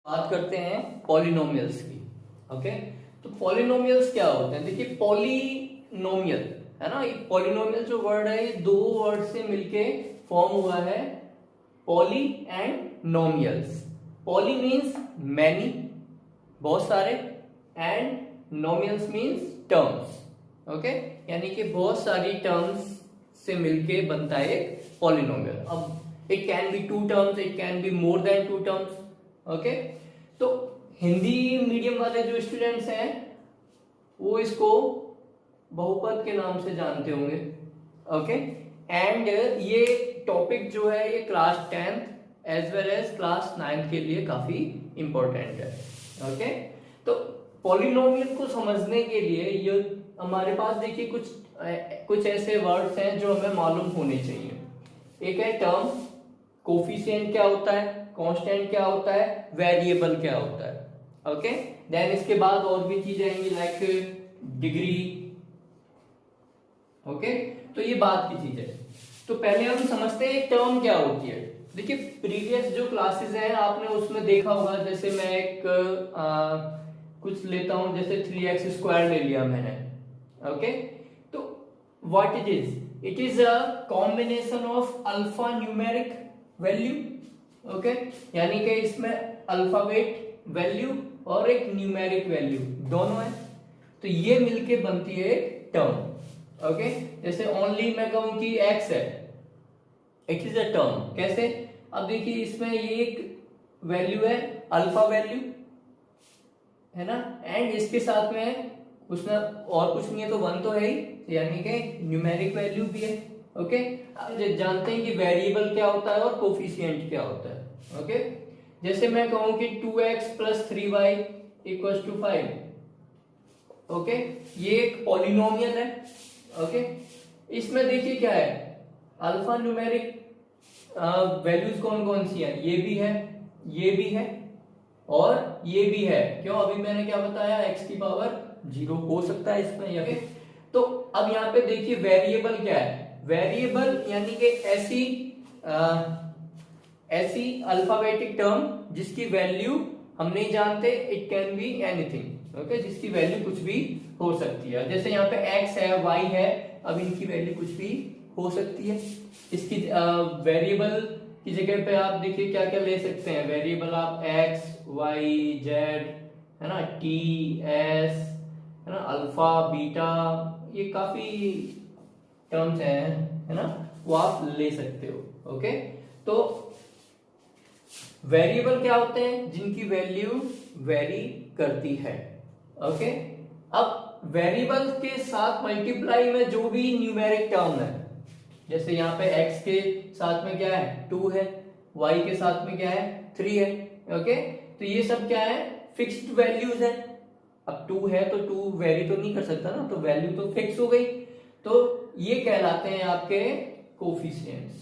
बात करते हैं पॉलिनोमियल्स की। ओके, तो पॉलिनोमियल्स क्या होते हैं? देखिए, पॉलिनोमियल है ना, ये पॉलिनोमियल जो वर्ड है ये दो वर्ड से मिलके फॉर्म हुआ है, poly and nomials. Poly means many, बहुत सारे, and nomials means terms. Okay, यानी कि बहुत सारी टर्म्स से मिलके बनता है एक पॉलिनोमियल। अब it can be two terms, it can be more than two terms. Okay, तो हिंदी मीडियम वाले जो स्टूडेंट्स हैं वो इसको बहुपद के नाम से जानते होंगे। ओके, एंड ये टॉपिक जो है ये class 10th as well as class 9th के लिए काफी इंपॉर्टेंट है। ओके, तो पॉलिनोमियल को समझने के लिए ये हमारे पास देखिए कुछ ऐसे वर्ड्स हैं जो हमें मालूम होने चाहिए। एक है टर्म, कोफिशिएंट क्या होता है, कांस्टेंट क्या होता है, वेरिएबल क्या होता है। ओके, देन इसके बाद और भी चीजें आएंगी लाइक डिग्री। ओके, तो ये बात की चीज है। तो पहले हम समझते हैं टर्म क्या होती है। देखिए, प्रीवियस जो क्लासेस हैं आपने उसमें देखा होगा, जैसे मैं एक कुछ लेता हूं, जैसे 3x² ले लिया मैंने। ओके, तो what it is a combination of alpha numeric value. Okay, यानी कि इसमें अल्फाबेट वैल्यू और एक न्यूमेरिक वैल्यू दोनों है, तो ये मिलके बनती है एक टर्म। ओके, जैसे ओनली मैं कहूं कि x है, इट इज अ टर्म। कैसे? अब देखिए, इसमें ये एक वैल्यू है अल्फा वैल्यू, है ना, एंड इसके साथ में उसमें और कुछ नहीं है तो 1 तो है ही, यानी कि न्यूमेरिक वैल्यू भी है। ओके, अब जानते हैं कि वेरिएबल क्या होता है और कोफिशिएंट क्या होता है। ओके, जैसे मैं कहूं कि 2x + 3y = 5। ओके, ये एक पॉलिनोमियल है। ओके, इसमें देखिए क्या है, अल्फा न्यूमेरिक वैल्यूज कौन कौन सी है, ये भी है, ये भी है और ये भी है। क्यों? अभी मैंने क्या बताया, x की पावर 0 हो सकता है इसमें, या फिर तो अब यहाँ पे देखिए वेरिएबल क्या है। वेरिएबल यानी कि ऐसी अल्फाबेटिक टर्म जिसकी वैल्यू हम नहीं जानते, it can be anything. Okay, जिसकी वैल्यू कुछ भी हो सकती है। जैसे यहाँ पे x है, y है, अब इनकी वैल्यू कुछ भी हो सकती है। इसकी वेरिएबल की जगह पे आप देखिए क्या क्या ले सकते हैं वेरिएबल आप, x, y, z, है ना, t, s, है ना, अल्फा, बीटा, ये काफी टर्म्स हैं, है ना, वो आप ले सकते हो। ओके, तो वेरिएबल क्या होते हैं? जिनकी वैल्यू वेरी करती है। ओके, अब वेरिएबल के साथ मल्टीप्लाई में जो भी न्यूमेरिक टर्म है, जैसे यहाँ पे x के साथ में क्या है 2 है, y के साथ में क्या है 3 है। ओके, तो ये सब क्या है, फिक्स्ड वैल्यूज है। अब 2 है तो 2 वेरी तो नहीं कर सकता ना, तो वैल्यू तो फिक्स हो गई, तो ये कहलाते हैं आपके कोफिशिएंट्स।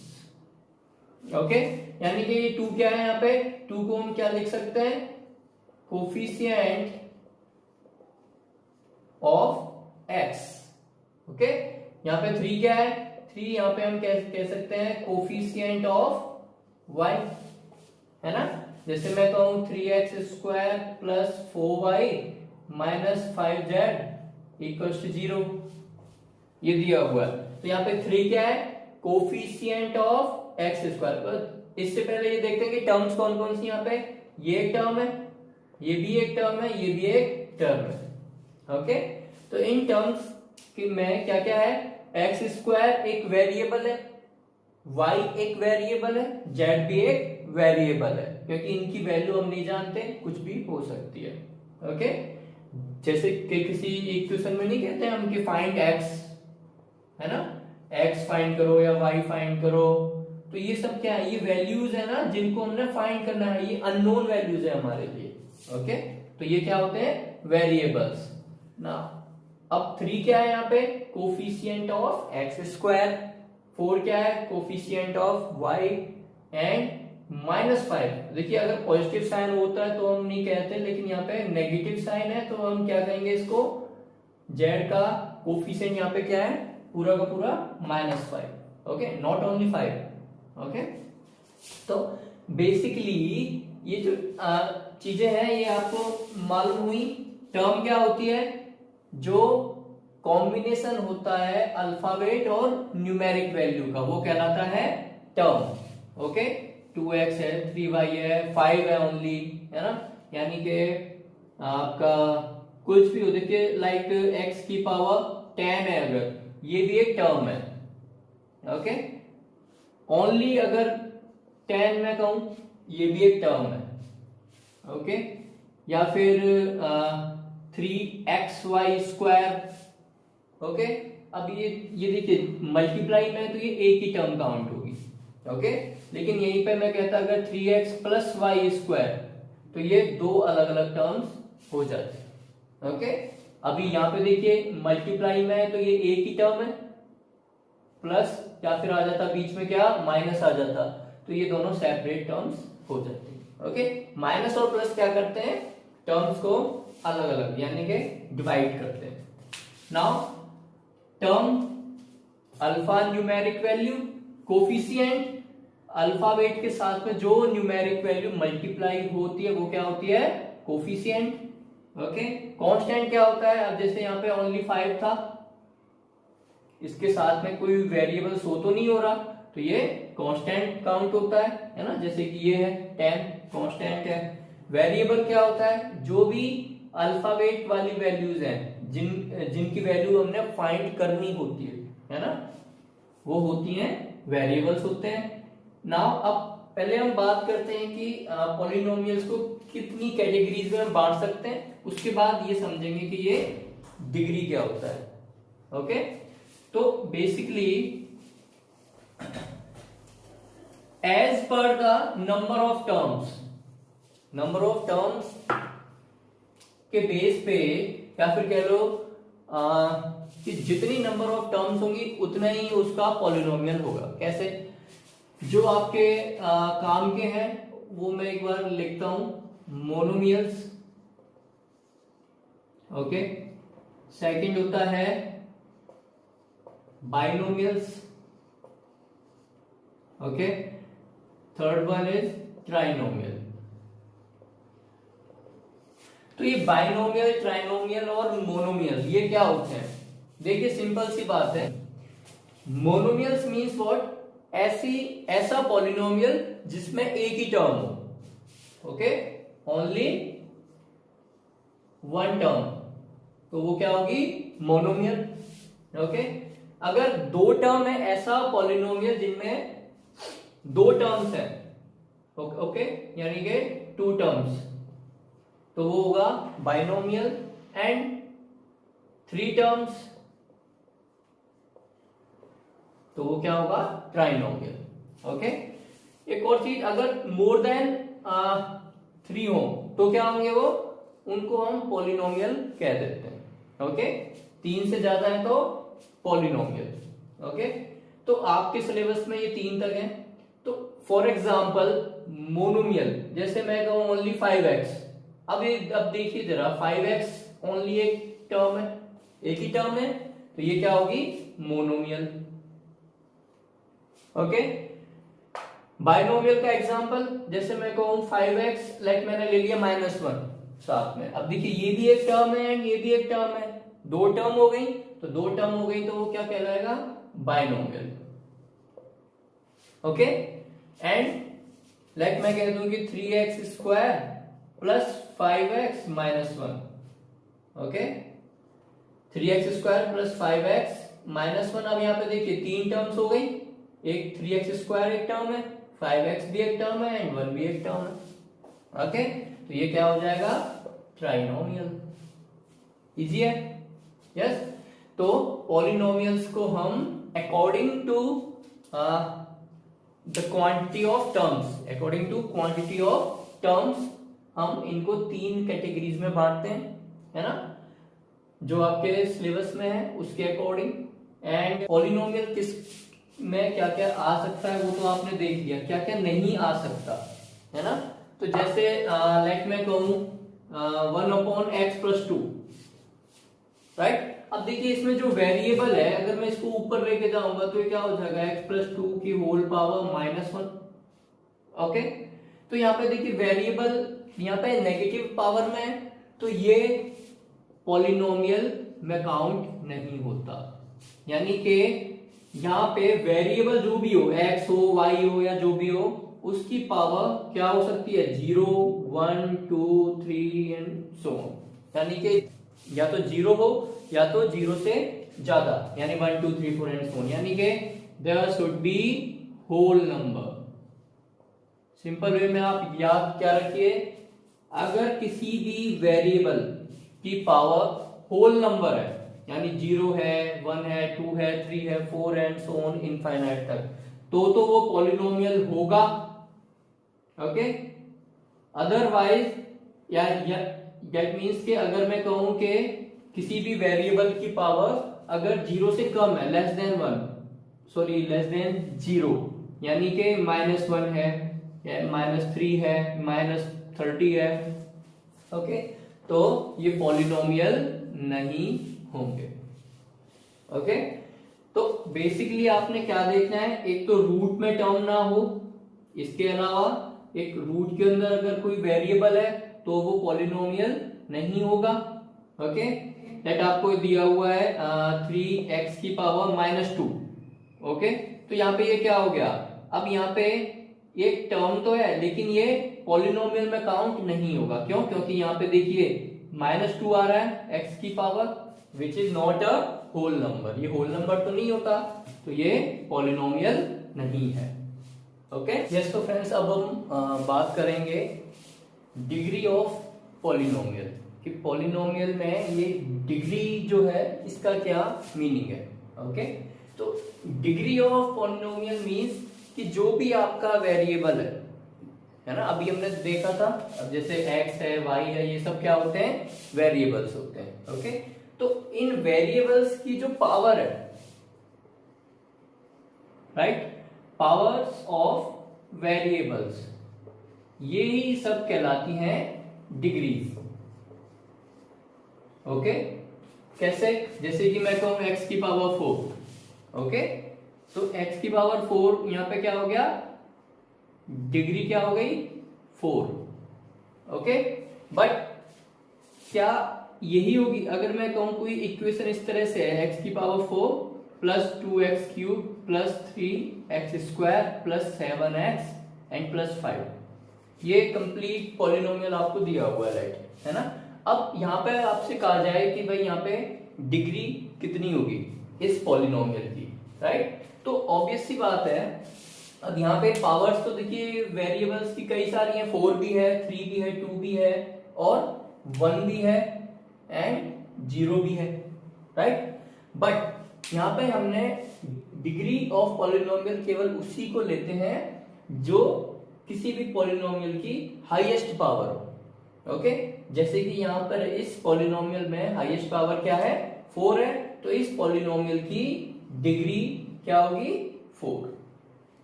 ओके, यानी कि ये 2 क्या है, यहाँ पे 2 को हम क्या लिख सकते हैं, कोफिशिएंट ऑफ x। ओके, यहाँ पे 3 क्या है, 3 यहाँ पे हम कह सकते हैं कोफिशिएंट ऑफ y, है ना। जैसे मैं कहूं 3x² + 4y - 5z = 0, ये दिया हुआ है। तो यहाँ पे 3 क्या है, कोफिशिएंट ऑफ x²। इससे पहले ये देखते हैं कि टर्म्स कौन कौन सी यहाँ पे, ये एक टर्म है, ये भी एक टर्म है, ये भी एक टर्म है। ओके, तो इन टर्म्स की में क्या क्या है, x² एक वेरिएबल है, y एक वेरिएबल है, z भी एक वेरिएबल है, क्योंकि इनकी वैल्यू हम नहीं जानते, कुछ भी हो सकती है। ओके, जैसे कि किसी इक्वेशन में नहीं कहते हम कि फाइंड x, है ना, x फाइंड करो या y फाइंड करो, तो ये सब क्या है, ये वैल्यूज है ना जिनको हमने फाइंड करना है, ये अननोन वैल्यूज है हमारे लिए। ओके, तो ये क्या होते हैं, वेरिएबल्स ना। अब 3 क्या है यहाँ पे, कोफिशिएंट ऑफ x², 4 क्या है, कोफिशिएंट ऑफ y, एंड -5। देखिए, अगर पॉजिटिव साइन होता है तो हम नहीं कहते, लेकिन यहाँ पे नेगेटिव साइन है तो हम क्या कहेंगे इसको, z का कोफिशिएंट यहाँ पे क्या है, पूरा का पूरा -5। Okay, not only 5। ओके, तो बेसिकली ये जो चीजें हैं ये आपको मालूम हुई। टर्म क्या होती है? जो कॉम्बिनेशन होता है अल्फाबेट और न्यूमेरिक वैल्यू का, वो कहलाता है टर्म। ओके, 2x है, 3y है, 5 है ओनली, है ना, यानी कि आपका कुछ भी हो, देखिए लाइक x की पावर 10 है, अगर ये भी एक टर्म है। ओके, ओनली अगर 10 मैं कहूं, ये भी एक टर्म है। ओके, या फिर 3xy²। ओके, अब ये देखिए मल्टीप्लाई में तो ये एक ही टर्म काउंट होगी। ओके, लेकिन यहीं पे मैं कहता अगर 3x+y², तो ये दो अलग अलग टर्म्स हो जाते। ओके, अभी यहाँ पे देखिए मल्टीप्लाई में है तो ये एक ही टर्म है, प्लस या फिर आ जाता बीच में क्या, माइनस आ जाता, तो ये दोनों सेपरेट टर्म्स हो जाते हैं। ओके, माइनस और प्लस क्या करते हैं, टर्म्स को अलग अलग यानी कि डिवाइड करते हैं। Now term alpha numeric value, coefficient alphabet के साथ में जो न्यूमेरिक वैल्यू मल्टीप्लाई होती है वो क्या होती है, कोफिशिएंट। ओके, कांस्टेंट क्या होता है, अब जैसे यहाँ पे ओनली 5 था, इसके साथ में कोई वेरिएबल शो तो नहीं हो रहा, तो ये कांस्टेंट काउंट होता है ना, जैसे कि ये है 10 कांस्टेंट है। वेरिएबल क्या होता है, जो भी अल्फाबेट वाली वैल्यूज हैं जिनकी वैल्यू हमने फाइंड करनी होती है ना, वो होती हैं वेरिएबल्स होते हैं। नाउ अब पहले हम बात करते हैं कि पॉलिनोमियल्स को कितनी कैटेगरीज में हम बांट सकते हैं, उसके बाद ये समझेंगे कि ये डिग्री क्या होता है। ओके, तो basically as per the number of terms के बेस पे, या फिर कह लो कि जितनी नंबर ऑफ टर्म्स होंगी उतना ही उसका पॉलिनोमियल होगा। कैसे, जो आपके काम के हैं वो मैं एक बार लिखता हूं, मोनोमियल्स। ओके, सेकंड होता है binomials. Okay, third one is trinomial. तो ये बाइनोमियल, ट्राइनोमियल और मोनोमियल ये क्या होते हैं, देखिए सिंपल सी बात है। मोनोमियल्स मींस व्हाट, ऐसा पॉलिनोमियल जिसमें एक ही टर्म हो। ओके, ओनली वन टर्म, तो वो क्या होगी, मोनोमियल। ओके, अगर दो टर्म है, ऐसा पॉलिनोमियल जिनमें दो टर्म्स है, ओके, यानी कि 2 टर्म्स, तो वो होगा बाइनोमियल। एंड 3 टर्म्स, तो वो क्या होगा, ट्राइनोमियल। ओके, एक और चीज, अगर मोर देन 3 हो तो क्या होंगे वो, उनको हम पॉलिनोमियल कह देते हैं। ओके, 3 से ज्यादा है तो पॉलिनोमियल। ओके, तो आपके सिलेबस में ये 3 तक है। तो फॉर एग्जांपल मोनोमियल, जैसे मैं कहूं ओनली 5x, अब देखिए जरा, 5x ओनली एक टर्म है, एक ही टर्म है, तो ये क्या होगी, मोनोमियल। ओके, बाइनोमियल का एग्जांपल, जैसे मैं कहूं 5x, लाइक मैंने ले लिया -1 साथ में, अब देखिए ये भी एक टर्म है एंड ये भी एक टर्म है, 2 टर्म हो गई, तो वो क्या कहलाएगा, बाइनोमियल। ओके, एंड लाइक मैं कह दूं कि 3x² plus 5x -1। Okay, 3x² plus 5x -1, अब यहाँ पे देखिए 3 टर्म्स हो गई, एक 3x² एक टर्म है, 5x भी एक टर्म है एंड 1 भी एक टर्म है। ओके, तो ये क्या हो जाएगा, ट्राइनोमियल। इजी है, यस। तो पॉलिनोमियल्स को हम according to the quantity of terms, हम इनको 3 कैटेगरीज में बांटते हैं, है ना, जो आपके सिलेबस में है उसके अकॉर्डिंग। एंड पॉलिनोमियल किस में क्या क्या आ सकता है वो तो आपने देख लिया, क्या क्या नहीं आ सकता, है ना। तो जैसे लाइक मैं कहूं 1/x+2, राइट। अब देखिए इसमें जो वेरिएबल है, अगर मैं इसको ऊपर लेके जाऊंगा तो ये क्या हो जाएगा, x+2 की होल पावर -1। ओके, तो यहाँ पे देखिए वेरिएबल यहाँ पे नेगेटिव पावर में है, तो ये पॉलिनोमियल में काउंट नहीं होता। यानी कि यहाँ पे वेरिएबल जो भी हो, एक्स हो, वाई हो या जो भी हो, उसकी पावर क्या हो सकती है, 0, 1, 2, 3 एंड सो ऑन। यानी कि या तो 0 हो या तो 0 से ज्यादा, यानी 1, 2, 3, 4 एंड सो ऑन। यानी कि there should be whole number. Simple way में आप याद क्या रखिए, अगर किसी भी वेरिएबल की पावर होल नंबर है, यानी 0 है, 1 है, 2 है, 3 है, 4 एंड सो ऑन इनफाइनाइट तक, तो वो पॉलिनोमियल होगा। ओके, अदरवाइज या दैट मींस कि अगर मैं कहूं कि किसी भी वेरिएबल की पावर अगर 0 से कम है, लेस देन 0, यानी कि -1 है, -3 है, -30 है, ओके, तो ये पॉलिनोमियल नहीं होंगे। ओके, तो बेसिकली आपने क्या देखना है, एक तो रूट में टर्म ना हो, इसके अलावा एक रूट के अंदर अगर कोई वेरिएबल है तो वो पॉलिनोमियल नहीं होगा। ओके, लेट आपको दिया हुआ है 3x की पावर -2। ओके, तो यहाँ पे ये क्या हो गया, अब यहाँ पे एक टर्म तो है लेकिन ये पॉलिनोमियल में काउंट नहीं होगा। क्यों? क्योंकि यहाँ पे देखिए -2 आ रहा है x की power, which is not a whole number. ये होल नंबर तो नहीं होता, तो ये पॉलिनोमियल नहीं है। Okay, yes. तो फ्रेंड्स, अब हम बात करेंगे डिग्री ऑफ पॉलिनोमियल, कि पॉलिनोमियल में ये डिग्री जो है इसका क्या मीनिंग है। ओके, तो डिग्री ऑफ पॉलिनोमियल मीन्स कि जो भी आपका वेरिएबल है ना, अभी हमने देखा था, अब जैसे x है, y है, ये सब क्या होते हैं, वेरिएबल्स होते हैं। ओके, तो इन वेरिएबल्स की जो पावर है, राइट, पावर्स ऑफ वेरिएबल्स, ये ही सब कहलाती हैं डिग्रीज। ओके, कैसे? जैसे कि मैं कहूं x की पावर 4। ओके, तो x की पावर 4 यहां पे क्या हो गया, डिग्री क्या हो गई, 4। ओके, बट क्या यही होगी अगर मैं कहूं कोई इक्वेशन इस तरह से है, x की power 4 plus 2x³ plus 3x² plus 7x and plus 5, ये कंप्लीट पॉलिनोमियल आपको दिया हुआ है, राइट, है ना। अब यहाँ पे आपसे कहा जाए कि भाई यहाँ पे डिग्री कितनी होगी इस पॉलिनोमियल की, राइट, तो ऑब्वियस सी बात है। अब यहाँ पे पावर्स तो देखिए वेरिएबल्स की कई सारी हैं, 4 भी है, 3 भी है, 2 भी है और 1 भी है एंड 0 भी है, राइट। बट यहाँ पे हमने डिग्री ऑफ पॉलिनोमियल केवल उसी को लेते हैं जो किसी भी पॉलिनोमियल की हाईएस्ट पावर हो। ओके, जैसे कि यहाँ पर इस पॉलिनोमियल में हाईएस्ट पावर क्या है, 4 है, तो इस पॉलिनोमियल की डिग्री क्या होगी, 4।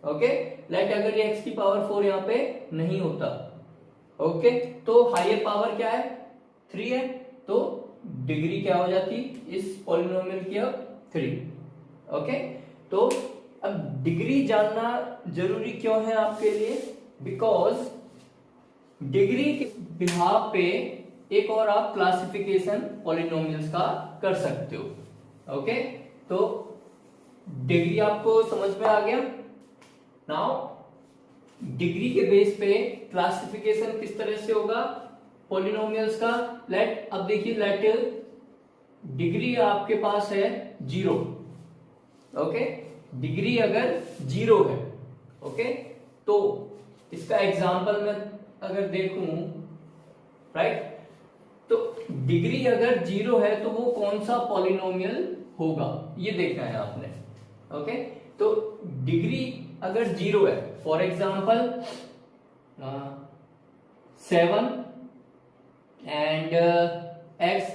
ओके, लेट अगर ये x की पावर 4 यहाँ पे नहीं होता, ओके, तो हायर पावर क्या है, 3 है, तो डिग्री क्या हो जाती इस पॉलिनोमियल की, अब 3। ओके, तो अब डिग्री जानना जरूरी क्यों है आपके लिए, बिकॉज डिग्री के बिहाफ पे एक और आप क्लासिफिकेशन पॉलिनोमियल्स का कर सकते हो। ओके, तो डिग्री आपको समझ में आ गया। नाउ डिग्री के बेस पे क्लासिफिकेशन किस तरह से होगा पॉलिनोमियल्स का, लेट, अब देखिए, लेट डिग्री आपके पास है 0। ओके, डिग्री अगर 0 है, ओके, तो इसका एग्जांपल मैं अगर देखूं, राइट, तो डिग्री अगर 0 है तो वो कौन सा पॉलिनोमियल होगा, ये देखना है आपने। ओके, तो डिग्री अगर 0 है, फॉर एग्जांपल 7 एंड x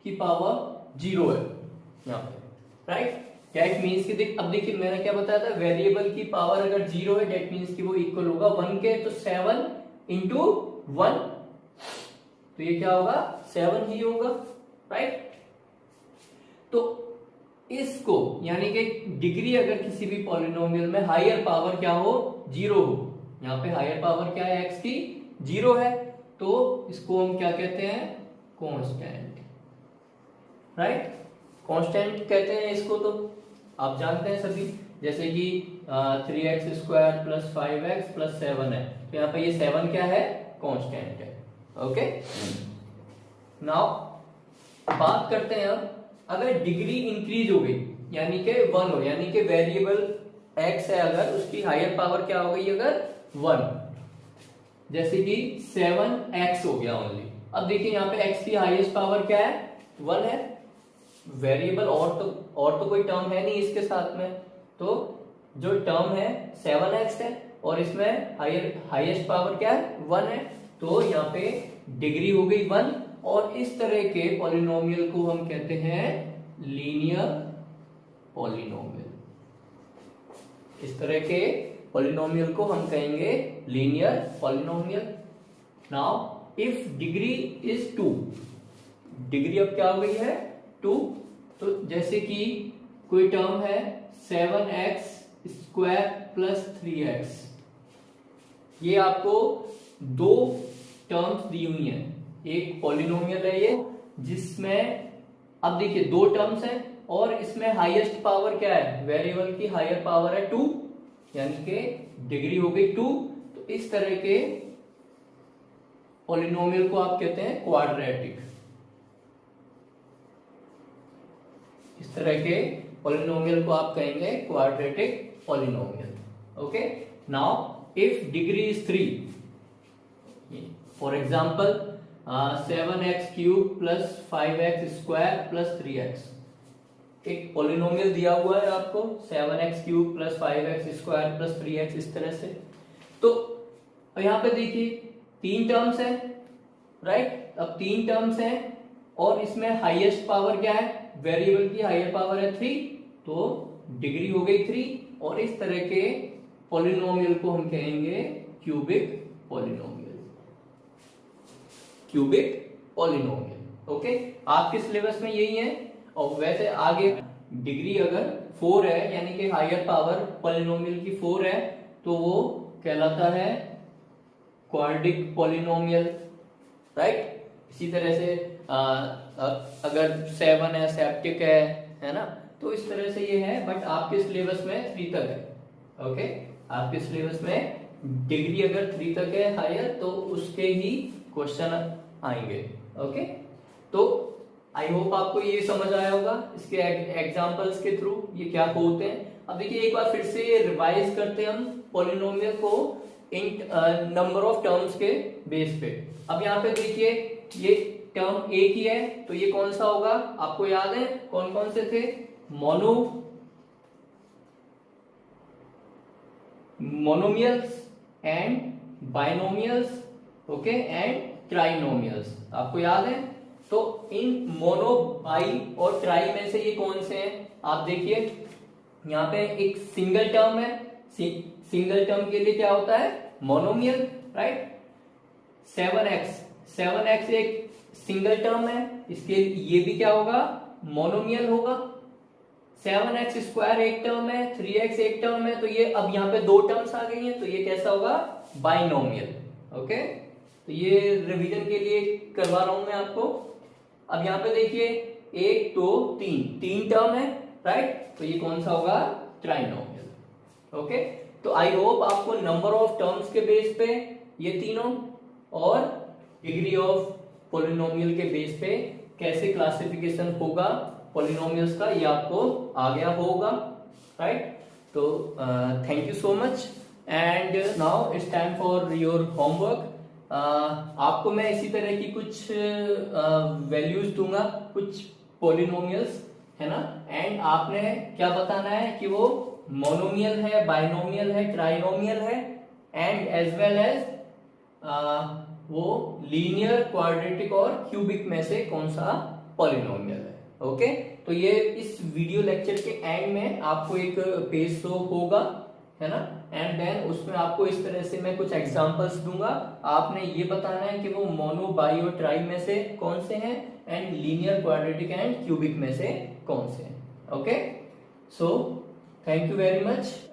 की पावर 0 है यहाँ पे, राइट, दैट मीन्स कि अब देखिए मैंने क्या बताया था, वेरिएबल की पावर अगर 0 है दैट मीन्स कि वो इक्वल होगा 1 के, तो 7 इंटू 1, तो ये क्या होगा, 7 ही होगा, राइट। तो इसको यानी कि डिग्री अगर किसी भी पॉलिनोमियल में हायर पावर क्या हो, 0 हो, यहाँ पे हायर पावर क्या है x की, 0 है, तो इसको हम क्या कहते हैं, कांस्टेंट, राइट, कांस्टेंट कहते हैं इसको, तो आप जानते हैं सभी, जैसे कि 3x² प्लस 5x प्लस 7 है, तो यहाँ पे ये 7 क्या है, कांस्टेंट है। ओके, नाउ बात करते हैं अब, अगर डिग्री इंक्रीज हो गई यानी कि 1 हो, यानी कि वेरिएबल x है, अगर उसकी हायर पावर क्या हो गई, अगर 1, जैसे कि 7x हो गया ओनली। अब देखिए यहाँ पे x की हाईएस्ट पावर क्या है, 1 है, वेरिएबल और तो कोई टर्म है नहीं इसके साथ में, तो जो टर्म है 7x है और इसमें हाईएस्ट पावर क्या है, 1 है, तो यहाँ पे डिग्री हो गई 1, और इस तरह के पॉलिनोमियल को हम कहते हैं लीनियर पॉलिनोमियल। इस तरह के पॉलिनोमियल को हम कहेंगे linear polynomial. Now if degree is 2, degree अब क्या हो गई है, 2, तो जैसे कि कोई टर्म है 7x² प्लस 3x, ये आपको दो टर्म्स दी हुई हैं, एक पॉलिनोमियल है ये, जिसमें अब देखिए दो टर्म्स हैं और इसमें हाईएस्ट पावर क्या है, वेरिएबल की हायर पावर है 2, यानी कि डिग्री हो गई 2, तो इस तरह के पॉलिनोमियल को आप कहते हैं क्वाड्रेटिक। इस तरह के पॉलिनोमियल को आप कहेंगे quadratic polynomial. Okay, now if degree is 3, for example 7x³ plus 5x² plus 3x, एक पॉलिनोमियल दिया हुआ है आपको 7x³ plus 5x² plus 3x, इस तरह से, तो यहाँ पे देखिए 3 टर्म्स है, राइट, अब 3 टर्म्स है और इसमें हाईएस्ट पावर क्या है, वेरिएबल की हायर पावर है 3, तो डिग्री हो गई 3, और इस तरह के पॉलिनोमियल को हम कहेंगे cubic polynomial, cubic polynomial. Okay, आपके सिलेबस में यही है, और वैसे आगे डिग्री अगर 4 है यानी कि हायर पावर पॉलिनोमियल की 4 है, तो वो कहलाता है क्वाड्रिक पॉलिनोमियल, राइट। इसी तरह से अगर 7 है, सेप्टिक है ना, तो इस तरह से ये है, बट आपके सिलेबस में 3 तक है। ओके, आपके सिलेबस में डिग्री अगर 3 तक है हायर, तो उसके ही क्वेश्चन आएंगे। ओके, तो आई होप आपको ये समझ आया होगा इसके एग्जांपल्स के थ्रू ये क्या होते हैं। अब देखिए एक बार फिर से रिवाइज करते हैं हम पॉलिनोमियल को इन नंबर ऑफ टर्म्स के बेस पे। अब यहाँ पे देखिए ये टर्म एक ही है, तो ये कौन सा होगा, आपको याद है कौन कौन से थे, monomials and binomials, okay, and trinomials, आपको याद है। तो इन मोनो, बाई और ट्राई में से ये कौन से हैं, आप देखिए यहाँ पे एक सिंगल टर्म है, सिंगल टर्म के लिए क्या होता है, मोनोमियल, राइट। 7x एक सिंगल टर्म है, इसके ये भी क्या होगा, मोनोमियल होगा। 7x² एक टर्म है, 3x एक टर्म है, तो ये अब यहाँ पे 2 टर्म्स आ गई हैं, तो ये कैसा होगा, बाइनोमियल। ओके, तो ये रिवीजन के लिए करवा रहा हूं मैं आपको। अब यहाँ पे देखिए 1 2 3 टर्म है, राइट, तो ये कौन सा होगा, ट्राइनोमियल। ओके, तो आई होप आपको नंबर ऑफ टर्म्स के बेस पे ये तीनों और डिग्री ऑफ पॉलिनोमियल के बेस पे कैसे क्लासिफिकेशन होगा पॉलिनोमियल्स का, ये आपको आ गया होगा, राइट। तो thank you so much, and now it's time for your homework. आपको मैं इसी तरह की कुछ वैल्यूज दूंगा, कुछ पॉलिनोमियल्स, है ना, एंड आपने क्या बताना है कि वो मोनोमियल है, बाइनोमियल है, ट्राइनोमियल है, एंड एज वेल एज वो लीनियर, क्वाड्रेटिक और क्यूबिक में से कौन सा पॉलिनोमियल है। ओके, तो ये इस वीडियो लेक्चर के एंड में आपको एक पेज शो होगा, है ना, एंड देन उसमें आपको इस तरह से मैं कुछ एग्जांपल्स दूंगा, आपने ये बताना है कि वो मोनो, बाई और ट्राई में से कौन से हैं, and linear, quadratic and cubic में से कौन से हैं। Okay, so thank you very much.